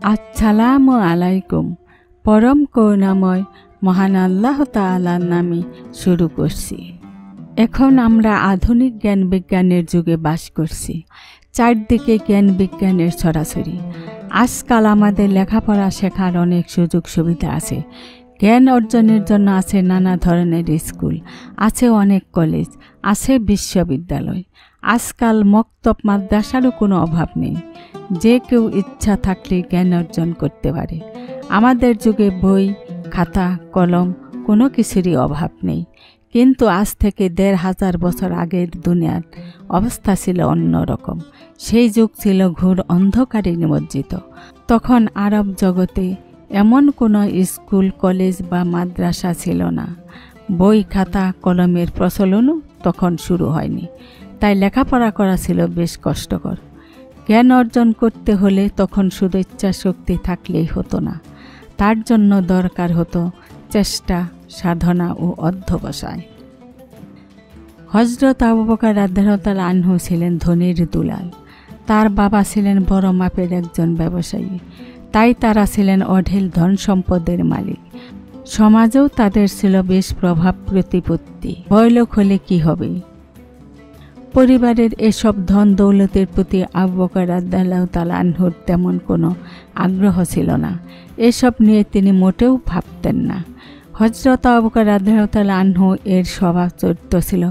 আসসালামু আলাইকুম। পরম করুণাময় মহান আল্লাহ তাআলার নামে শুরু করছি। এখন আমরা আধুনিক জ্ঞান বিজ্ঞানের যুগে বাস করছি। চারদিকে জ্ঞান বিজ্ঞানের ছড়াছড়ি। আজকাল আমাদের লেখাপড়া শেখার অনেক সুযোগ সুবিধা আছে। জ্ঞান অর্জনের জন্য আছে নানা ধরনের স্কুল, আছে অনেক কলেজ, আছে বিশ্ববিদ্যালয়। আজকাল মক্তব মাদ্রাসারও কোনো অভাব নেই। যে কেউ ইচ্ছা থাকলে জ্ঞান অর্জন করতে পারে। আমাদের যুগে বই, খাতা, কলম কোনো কিছুরই অভাব নেই। কিন্তু আজ থেকে ১৫০০ বছর আগের দুনিয়ার অবস্থা ছিল অন্যরকম। সেই যুগ ছিল ঘোর অন্ধকারে নিমজ্জিত। তখন আরব জগতে এমন কোনো স্কুল, কলেজ বা মাদ্রাসা ছিল না। বই, খাতা, কলমের প্রচলনও তখন শুরু হয়নি। তাই লেখাপড়া করা ছিল বেশ কষ্টকর। জ্ঞান অর্জন করতে হলে তখন শুধু ইচ্ছাশক্তি থাকলেই হতো না। তার জন্য দরকার হতো চেষ্টা, সাধনা ও অধ্যবসায়। হযরত আবু বকর রাদিয়াল্লাহু আনহু ছিলেন ধনীর দুলাল। তার বাবা ছিলেন বড় মাপের একজন ব্যবসায়ী। তাই তারা ছিলেন অঢেল ধন সম্পদের মালিক। সমাজেও তাদের ছিল বেশ প্রভাব প্রতিপত্তি। বড়লোক হলে কি হবে? পরিবারের এসব ধন দৌলতের প্রতি আবু বকর রাদিয়াল্লাহু আনহুর তেমন কোনো আগ্রহ ছিল না। এসব নিয়ে তিনি মোটেও ভাবতেন না। হযরত আবু বকর রাদিয়াল্লাহু আনহু এর স্বভাব চরিত্র ছিল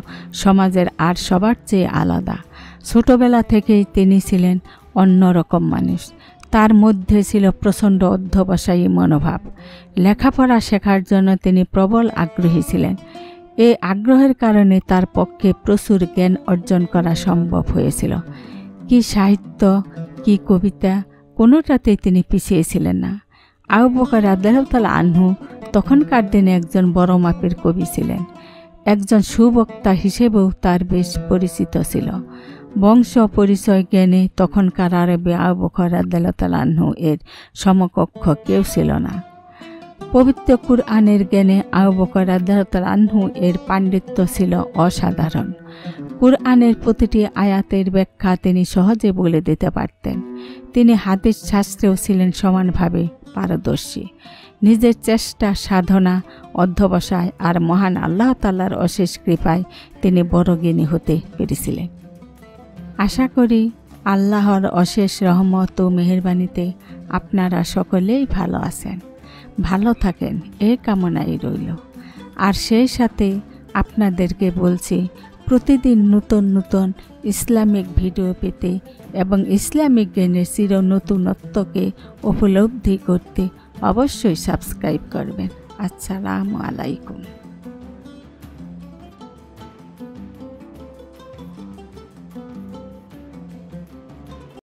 সমাজের আর সবার চেয়ে আলাদা। ছোটবেলা থেকেই তিনি ছিলেন অন্যরকম মানুষ। তার মধ্যে ছিল প্রচণ্ড অধ্যবসায়ী মনোভাব। লেখাপড়া শেখার জন্য তিনি প্রবল আগ্রহী ছিলেন। এই আগ্রহের কারণে তার পক্ষে প্রচুর জ্ঞান অর্জন করা সম্ভব হয়েছিল। কি সাহিত্য, কি কবিতা, কোনোটাতেই তিনি পিছিয়ে ছিলেন না। আবু বকর রাদিয়াল্লাহু আনহু তখনকার দিনে একজন বড় মাপের কবি ছিলেন। একজন সুবক্তা হিসেবেও তার বেশ পরিচিত ছিল। বংশ পরিচয় জ্ঞানে তখনকার আরবে আবু বকর রাদিয়াল্লাহু আনহু এর সমকক্ষ কেউ ছিল না। পবিত্র কুরআনের জ্ঞানে আবু বকর রাদিয়াল্লাহু আনহু এর পাণ্ডিত্য ছিল অসাধারণ। কুরআনের প্রতিটি আয়াতের ব্যাখ্যা তিনি সহজে বলে দিতে পারতেন। তিনি হাদিস শাস্ত্রেও ছিলেন সমানভাবে পারদর্শী। নিজের চেষ্টা, সাধনা, অধ্যবসায় আর মহান আল্লাহ তাআলার অশেষ কৃপায় তিনি বড় জ্ঞানী হতে পেরেছিলেন। আশা করি আল্লাহর অশেষ রহমত ও মেহেরবানিতে আপনারা সকলেই ভালো আছেন, ভালো থাকেন এই কামনাই রইল। আর সেই সাথে আপনাদেরকে বলছি, প্রতিদিন নতুন নতুন ইসলামিক ভিডিও পেতে এবং ইসলামিক জ্ঞানের চির নতুনত্বকে উপলব্ধি করতে অবশ্যই সাবস্ক্রাইব করবেন। আসসালামু আলাইকুম।